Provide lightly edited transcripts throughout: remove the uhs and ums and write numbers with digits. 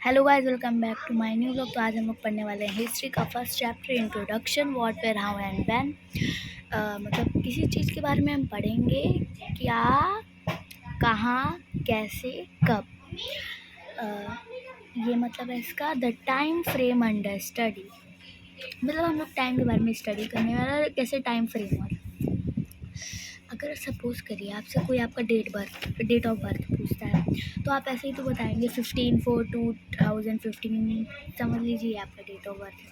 Hello guys, welcome back to my new blog. तो आज हम लोग पढ़ने वाले हैं हिस्ट्री का first chapter introduction, what where how and when. मतलब किसी चीज़ के बारे में हम पढ़ेंगे, क्या, कहाँ, कैसे, कब। अ, ये मतलब है इसका the time frame under study. मतलब हम लोग टाइम के बारे में स्टडी करने वाला है, कैसे टाइम फ्रेम वाला। अगर सपोज़ करिए आपसे कोई आपका डेट ऑफ बर्थ पूछता है, तो आप ऐसे ही तो बताएंगे 15/4/2015, समझ लीजिए आपका डेट ऑफ बर्थ है।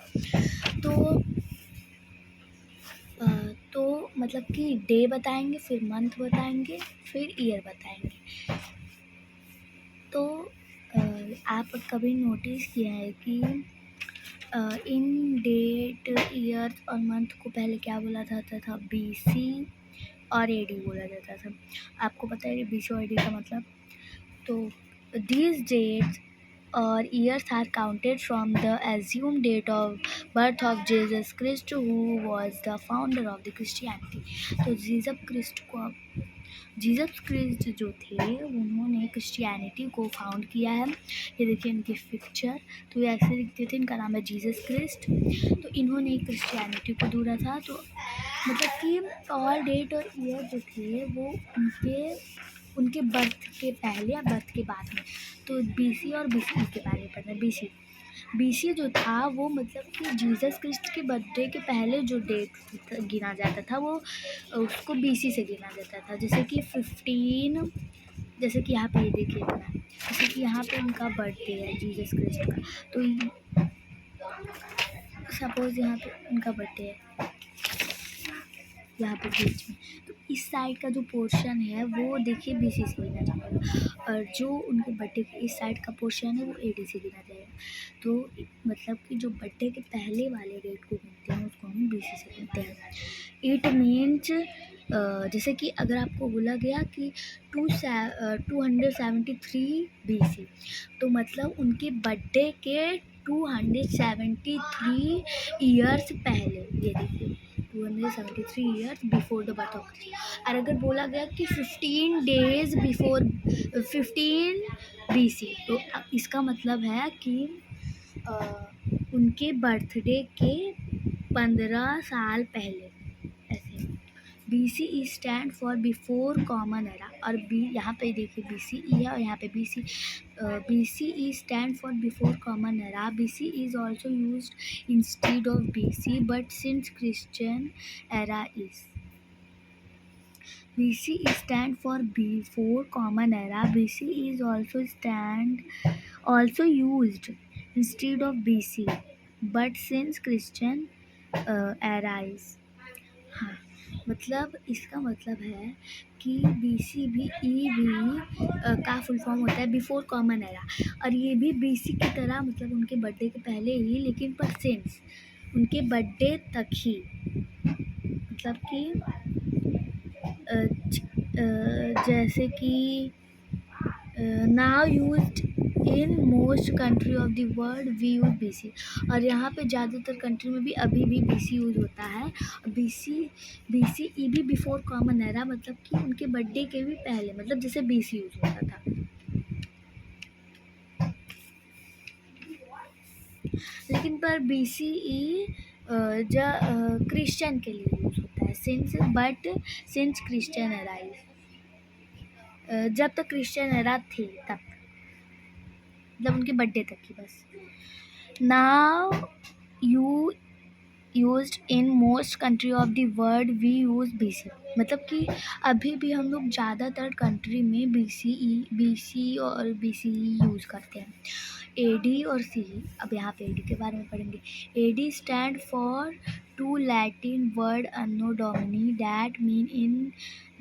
तो मतलब कि डे बताएंगे, फिर मंथ बताएंगे, फिर ईयर बताएंगे। तो आप कभी नोटिस किया है कि इन डेट, ईयर और मंथ को पहले क्या बोला जाता था? BC और AD बोला जाता था। आपको पता है BC और AD का मतलब? तो these dates or years are counted from the assumed date of birth of Jesus Christ, who was the founder of the Christianity। तो जीसस क्रिस्ट जो थे, उन्होंने क्रिश्चियनिटी को फाउंड किया है। ये देखिए इनकी पिक्चर, तो ये ऐसे दिखते थे। इनका नाम है जीसस क्रिस्ट। तो इन्होंने क्रिश्चियनिटी को ढूंढा था। तो मतलब कि ऑल डेट और ईयर जो थे वो उनके बर्थ के पहले या बर्थ के बाद में। तो BC और BC के बारे में पढ़ना है। BC जो था वो मतलब कि जीसस क्रिस्ट के बर्थडे के पहले जो डेट गिना जाता था, वो उसको BC से गिना जाता था। जैसे कि 15, जैसे कि यहाँ पे ये देखिए, जैसे कि यहाँ पे इनका बर्थडे है जीसस क्रिस्ट का। तो सपोज यहाँ पे उनका बर्थडे है, यहाँ पे बीच में, तो इस साइड का जो पोर्शन है वो देखिए BC से गिना जाएगा, और जो उनके बर्थडे के इस साइड का पोर्शन है वो AD से गिना जाएगा। तो मतलब कि जो बर्थडे के पहले वाले डेट को गिनते हैं उसको हम BC से गिनते हैं। इट मीन्स जैसे कि अगर आपको बोला गया कि 273 BC, तो मतलब उनके बर्थडे के 273 ईयर्स पहले। ये देखिए 273 years before the birth of Christ. और अगर बोला गया कि 15 डेज बिफोर 15 BC, तो इसका मतलब है कि उनके बर्थडे के 15 साल पहले। ऐसे BC stand for before common era. और यहाँ पे देखिए BCE है और यहाँ पे BC। BCE stand for before common era. BC is also use instead of BC, but since Christian era is. BC stand for before common era. BC is also used instead of BC, but since Christian era is। हाँ, मतलब इसका मतलब है कि BC भी का full form होता है बिफोर कॉमन एरा, और ये भी BC की तरह मतलब उनके बर्थडे के पहले ही, लेकिन पर सिंस उनके बर्थडे तक ही। मतलब कि जैसे कि now used in most country of the world we use BC। और यहाँ पे ज़्यादातर कंट्री में भी अभी भी BC यूज होता है। और BCE भी बिफोर कॉमन एरा, मतलब कि उनके बर्थडे के भी पहले, मतलब जैसे BC यूज होता था। लेकिन पर BCE क्रिश्चियन के लिए यूज होता है, सिंस क्रिश्चियन एराइज। जब तक क्रिश्चियन एरा थे तब, मतलब उनके बर्थडे तक ही बस। Now you used in most country of the world we use BC। मतलब कि अभी भी हम लोग ज़्यादातर कंट्री में BC और BCE यूज़ करते हैं। AD और CE, अब यहाँ पे AD के बारे में पढ़ेंगे। AD stand for two Latin word anno Domini that mean in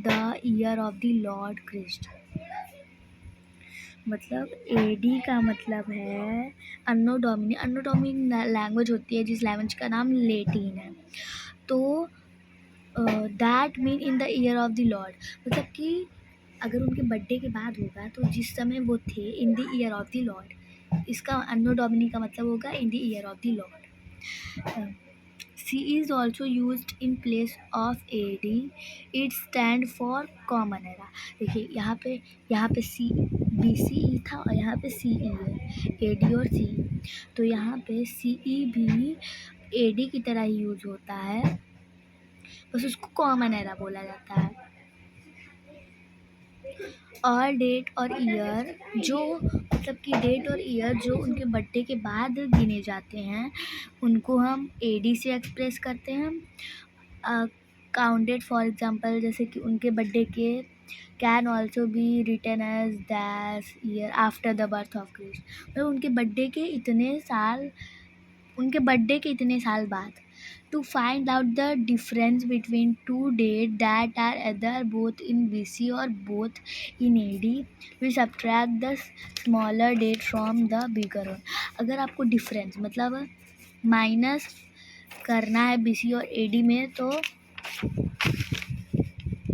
the year of the Lord Christ. मतलब AD का मतलब है anno Domini. Anno Domini language होती है जिस लैंग्वेज का नाम लेटिन है। तो that mean in the year of the Lord, मतलब कि अगर उनके बर्थडे के बाद होगा तो जिस समय वो थे इन the year of the Lord, इसका अन्नो डोमिनी का मतलब होगा इन the year of the Lord. CE is also used in place of AD. It stand for common era. देखिए यहाँ पे BCE था और यहाँ पे CE है, AD और CE। तो यहाँ पे CE भी AD की तरह ही यूज होता है, बस उसको कॉमन एरा बोला जाता है। और डेट और ईयर जो मतलब कि डेट और ईयर जो उनके बर्थडे के बाद गिने जाते हैं उनको हम AD से एक्सप्रेस करते हैं। काउंटेड फॉर एग्जांपल, जैसे कि उनके बर्थडे के can also be written as that year after the birth of Christ, मतलब उनके बर्थडे के इतने साल बाद। To find out the difference between two dates that are either both in BC or both in AD, we subtract the smaller date from the bigger one। अगर आपको difference मतलब minus करना है BC और AD में, तो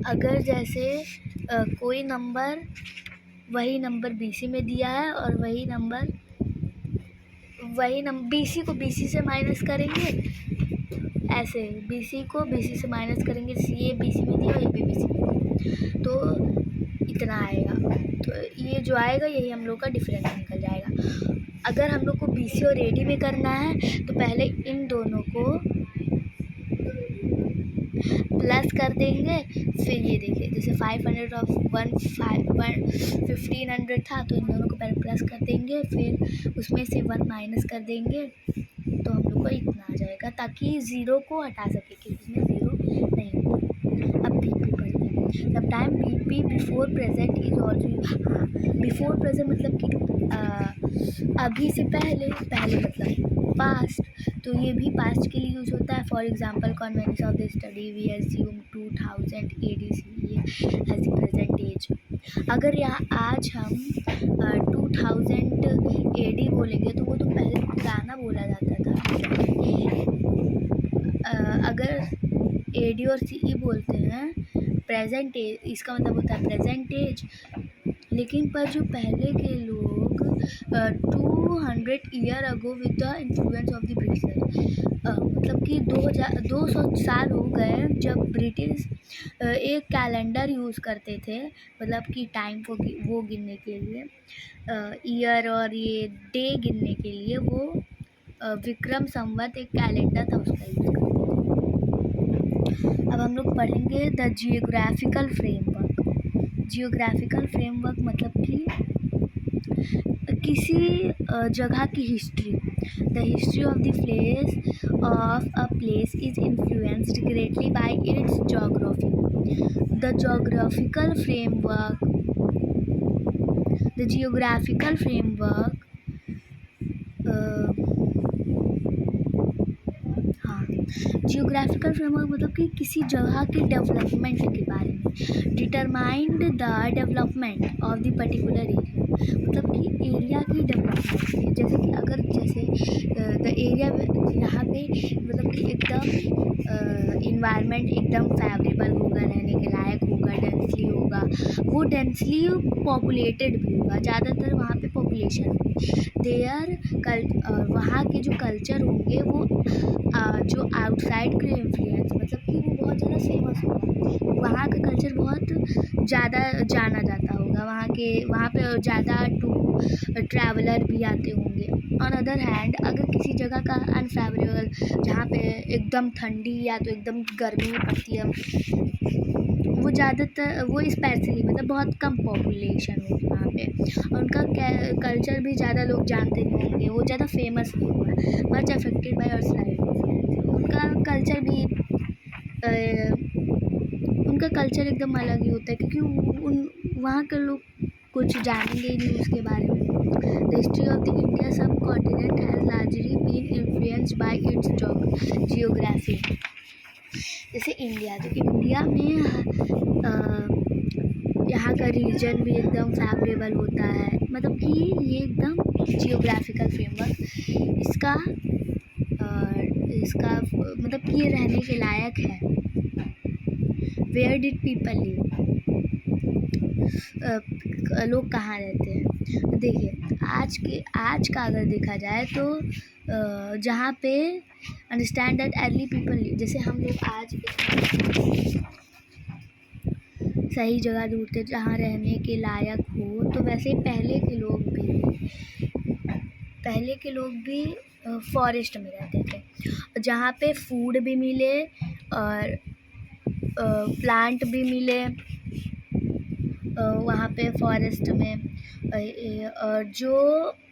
अगर जैसे कोई नंबर वही नंबर BC में दिया है और वही नंबर BC को BC से माइनस करेंगे, ऐसे BC को BC से माइनस करेंगे, ये BC में दिया और ये भी BC में दिया, तो इतना आएगा। तो ये जो आएगा यही हम लोग का डिफरेंस निकल जाएगा। अगर हम लोग को BC और AD में करना है तो पहले इन दोनों को प्लस कर देंगे, फिर ये देखिए जैसे 500 और 1500 था, तो इन दोनों को पहले प्लस कर देंगे, फिर उसमें से 1 माइनस कर देंगे, तो हम लोग को इतना आ जाएगा, ताकि ज़ीरो को हटा सके क्योंकि इसमें ज़ीरो नहीं होगा। अब BP पढ़ते हैं। जब time BP before present is also, हाँ बिफोर प्रेजेंट मतलब कि अभी से पहले मतलब पास्ट, तो ये भी पास्ट के लिए यूज होता है। For example convenience of the study we assume 2000 AD as the present age. अगर यहाँ आज हम 2000 AD बोलेंगे तो वो तो पहले पुराना बोला जाता था। अगर AD और CE बोलते हैं प्रेजेंट एज, इसका मतलब होता है प्रेजेंट एज। लेकिन पर जो पहले के लोग 200 year ago with the influence of the British, मतलब कि 200 साल हो गए जब ब्रिटिश एक कैलेंडर यूज़ करते थे, मतलब कि टाइम को वो गिनने के लिए, ईयर और ये डे गिनने के लिए वो विक्रम संवत एक कैलेंडर था उसका यूज़ करते थे। अब हम लोग पढ़ेंगे the geographical framework. Geographical framework मतलब कि किसी जगह की history. The history of the place of a place is influenced greatly bye it's geography. The geographical framework geographical framework मतलब कि किसी जगह के डेवलपमेंट के बारे में। Determined the development of the particular area, मतलब कि एरिया की डेवलपमेंट, जैसे कि अगर द एरिया यहाँ पे मतलब कि एकदम इन्वायरमेंट एकदम फेवरेबल होगा, रहने के लायक होगा, डेंसली होगा, वो डेंसली पॉपुलेटेड भी होगा, ज़्यादातर वहाँ पे पॉपुलेशन होगी। वहाँ के जो कल्चर होंगे वो जो आउटसाइड के इन्फ्लुएंस, मतलब कि वो बहुत ज़्यादा फेमस होगा, वहाँ का कल्चर बहुत ज़्यादा जाना जाता होगा, वहाँ पे ज़्यादा ट्रैवलर भी आते होंगे। ऑन अदर हैंड अगर किसी जगह का अनफेवरेबल, जहाँ पे एकदम ठंडी या तो एकदम गर्मी पड़ती है, वो स्पेशली मतलब बहुत कम पॉपुलेशन होगी वहाँ पे, और उनका कल्चर भी ज़्यादा लोग जानते नहीं होंगे, वो ज़्यादा फेमस नहीं होगा, much affected by earth life. उनका कल्चर एकदम अलग ही होता है, क्योंकि वहाँ के लोग कुछ जानेंगे ही नहीं उसके बारे में। The history of the India subcontinent has largely been influenced by its geography. जैसे इंडिया, तो इंडिया में यहाँ का रीजन भी एकदम फेवरेबल होता है, मतलब कि ये एकदम जियोग्राफिकल फ्रेमवर्क इसका मतलब कि ये रहने के लायक है। वेयर डिड पीपल लिव, लोग कहाँ रहते हैं। देखिए आज का अगर देखा जाए तो जहाँ पे अंडरस्टैंड दैट अर्ली पीपल, जैसे हम लोग आज सही जगह ढूंढते जहाँ रहने के लायक हो, तो वैसे ही पहले के लोग भी फॉरेस्ट में रहते थे, जहाँ पे फूड भी मिले और प्लांट भी मिले वहाँ पे फॉरेस्ट में, और जो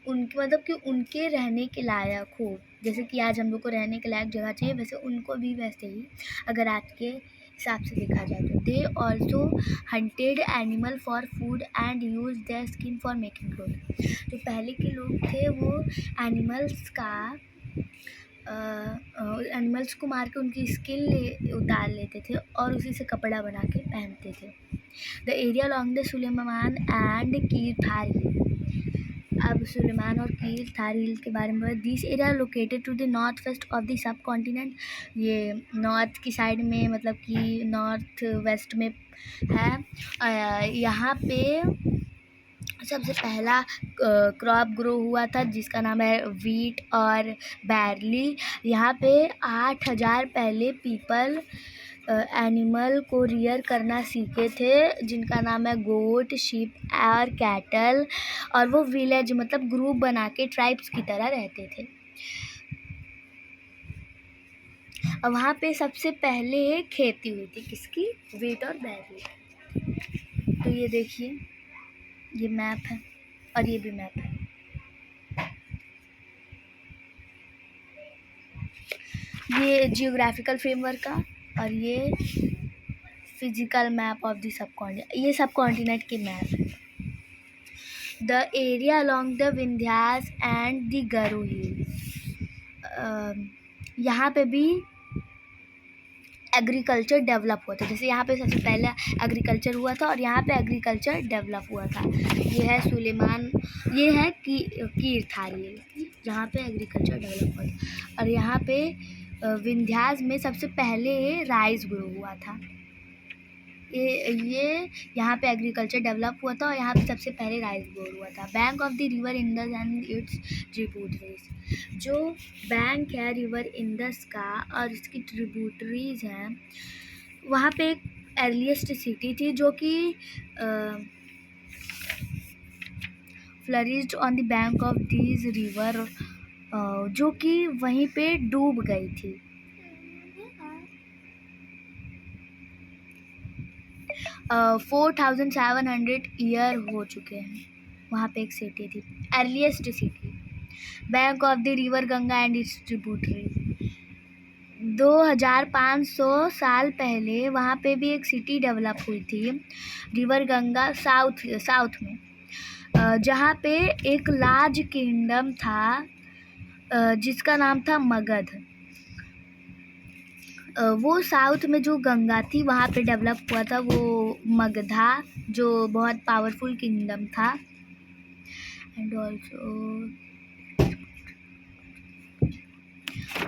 उनके मतलब कि उनके रहने के लायक हो। जैसे कि आज हम लोग को रहने के लायक जगह चाहिए, वैसे उनको भी वैसे ही अगर आज के हिसाब से देखा जाए तो they also hunted animal for food and use their skin for making cloth. जो पहले के लोग थे वो एनिमल्स को मार के उनकी स्किन उतार लेते थे और उसी से कपड़ा बना के पहनते थे। The area along the Sulaiman and Kirthar hill. अब सुलेमान और कीर थार हिल के बारे में, this area located to the north west of the subcontinent. ये नॉर्थ की साइड में मतलब कि नॉर्थ वेस्ट में है। यहाँ पे सबसे पहला क्रॉप ग्रो हुआ था जिसका नाम है वीट और बैरली। यहाँ पे 8000 पहले पीपल एनिमल को रियर करना सीखे थे जिनका नाम है गोट, शीप और कैटल, और वो विलेज मतलब ग्रुप बना के ट्राइब्स की तरह रहते थे। और वहाँ पे सबसे पहले खेती हुई थी किसकी? वीट और बैरली। तो ये देखिए, ये मैप है और ये भी मैप है। ये जियोग्राफिकल फ्रेमवर्क का और ये physical map of the subcontinent, ये सब कॉन्टिनेंट के मैप है। The area along the Vindhyas and the Garo hill, यहाँ पे भी एग्रीकल्चर डेवलप हुआ था। जैसे यहाँ पे सबसे पहले एग्रीकल्चर हुआ था और यहाँ पे एग्रीकल्चर डेवलप हुआ था। ये है सुलेमान, ये है कीर थार हिल जहाँ पे एग्रीकल्चर डेवलप हुआ था, और यहाँ पे विंध्यास में सबसे पहले राइस ग्रो हुआ था। ये यहाँ पे एग्रीकल्चर डेवलप हुआ था और यहाँ पे सबसे पहले राइस ग्रो हुआ था। Bank of the river Indus and it's tributaries, जो बैंक है रिवर इंडस का और इसकी ट्रिब्यूटरीज हैं, वहाँ पे एक अर्लीस्ट सिटी थी जो कि flourished on the bank of this river, जो कि वहीं पे डूब गई थी। 4700 ईयर हो चुके हैं। वहाँ पे एक सिटी थी, earliest city, bank of the river Ganga and it's tributary. 2500 साल पहले वहाँ पे भी एक सिटी डेवलप हुई थी, रिवर गंगा साउथ में, जहाँ पे एक लार्ज किंगडम था जिसका नाम था मगध। वो साउथ में जो गंगा थी वहाँ पे डेवलप हुआ था वो मगधा, जो बहुत पावरफुल किंगडम था। एंड ऑल्सो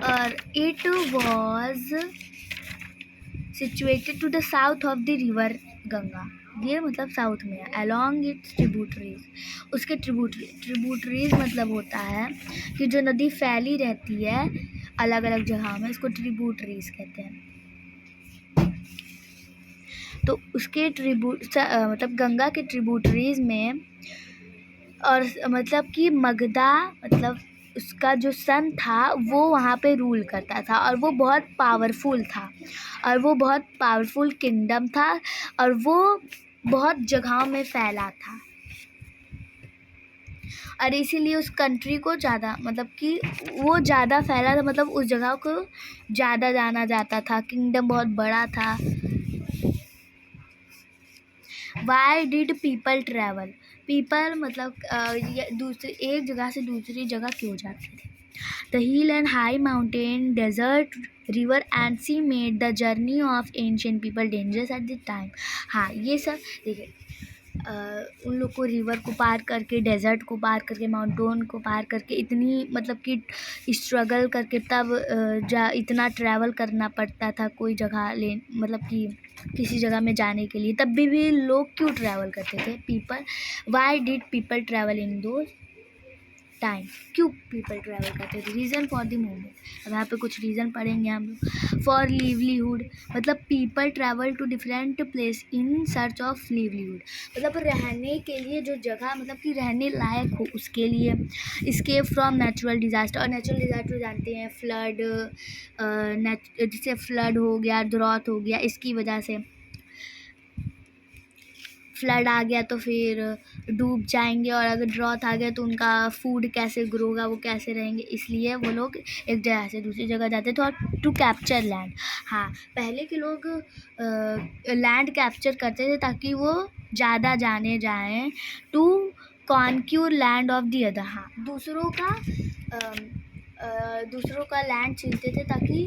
और it was situated to the south of the river Ganga. ये मतलब साउथ में है, अलॉन्ग इट्स ट्रिब्यूटरीज। उसके ट्रिब्यूटरीज मतलब होता है कि जो नदी फैली रहती है अलग अलग जगह में, इसको ट्रिब्यूटरीज कहते हैं। तो उसके मतलब गंगा के ट्रिब्यूटरीज में, और मतलब कि मगधा मतलब उसका जो सन था वो वहाँ पे रूल करता था और वो बहुत पावरफुल था और वो बहुत पावरफुल किंगडम था और वो बहुत जगहों में फैला था, और इसीलिए उस कंट्री को ज़्यादा मतलब कि वो ज़्यादा फैला था, मतलब उस जगह को ज़्यादा जाना जाता था, किंगडम बहुत बड़ा था। Y did people travel? People मतलब दूसरी एक जगह से दूसरी जगह क्यों जाते थे? The hill and high mountain, desert, river and sea made the journey of ancient people dangerous at the time. हाँ, ये सब देखिए, उन लोग को रिवर को पार करके, डेजर्ट को पार करके, माउंटेन को पार करके इतनी मतलब कि स्ट्रगल करके तब इतना ट्रैवल करना पड़ता था कोई जगह मतलब कि किसी जगह में जाने के लिए, तब भी लोग क्यों ट्रैवल करते थे? People, why did people travel in those time? क्यों पीपल ट्रैवल करते थे? Reason for the movement. अब यहाँ पे कुछ रीज़न पढ़ेंगे हम लोग। फॉर लिवलीहुड, मतलब people travel to different place in search of livelihood, मतलब रहने के लिए जो जगह, मतलब कि रहने लायक हो उसके लिए। इस्केप फ्रॉम नेचुरल डिज़ास्टर, और नेचुरल डिज़ास्टर जानते हैं, फ्लड, जैसे फ्लड हो गया, ड्रॉट हो गया, इसकी वजह से फ्लड आ गया तो फिर डूब जाएंगे, और अगर ड्रॉट आ गया तो उनका फूड कैसे ग्रो होगा, वो कैसे रहेंगे, इसलिए वो लोग एक जगह से दूसरी जगह जाते थे। और टू कैप्चर लैंड, हाँ पहले के लोग लैंड कैप्चर करते थे ताकि वो ज़्यादा जाने जाएं। To conquer land of the other, हाँ दूसरों का लैंड छीनते थे ताकि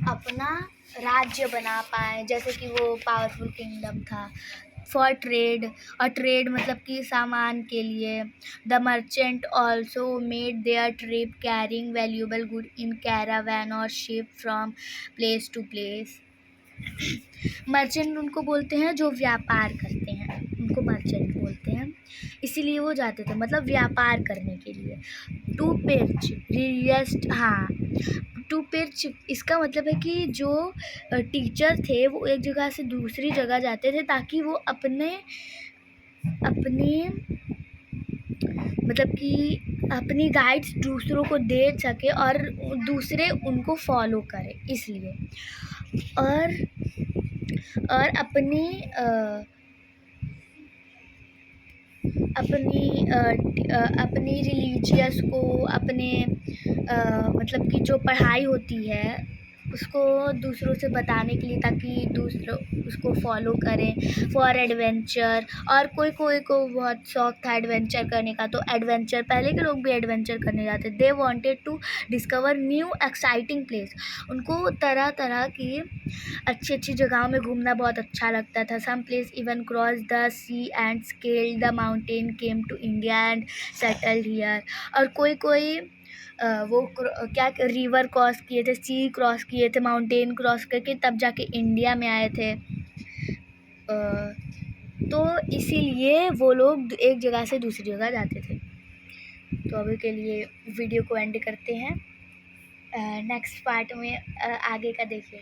अपना राज्य बना पाए, जैसे कि वो पावरफुल किंगडम था। फॉर ट्रेड, और ट्रेड मतलब कि सामान के लिए। The merchant also made their trip carrying valuable good in caravan और ship from place to place. Merchant उनको बोलते हैं जो व्यापार करते हैं, उनको मर्चेंट बोलते हैं, इसीलिए वो जाते थे मतलब व्यापार करने के लिए। टू पिच रियस्ट, हाँ टू पिच इसका मतलब है कि जो टीचर थे वो एक जगह से दूसरी जगह जाते थे ताकि वो अपने मतलब कि अपनी गाइड्स दूसरों को दे सके और दूसरे उनको फॉलो करें, इसलिए। और अपनी रिलीजियस को, अपने मतलब कि जो पढ़ाई होती है उसको दूसरों से बताने के लिए ताकि दूसरों उसको फॉलो करें। फॉर एडवेंचर, और कोई को बहुत शौक था एडवेंचर करने का, तो एडवेंचर पहले के लोग भी एडवेंचर करने जाते। They wanted to discover new exciting place, उनको तरह तरह की अच्छी अच्छी जगहों में घूमना बहुत अच्छा लगता था। Some place even cross the sea and scale the mountain, came to India and settled here, और कोई वो क्या रिवर क्रॉस किए थे, सी क्रॉस किए थे, माउंटेन क्रॉस करके तब जाके इंडिया में आए थे। तो इसीलिए वो लोग एक जगह से दूसरी जगह जाते थे। तो अभी के लिए वीडियो को एंड करते हैं, नेक्स्ट पार्ट में आगे का देखिए।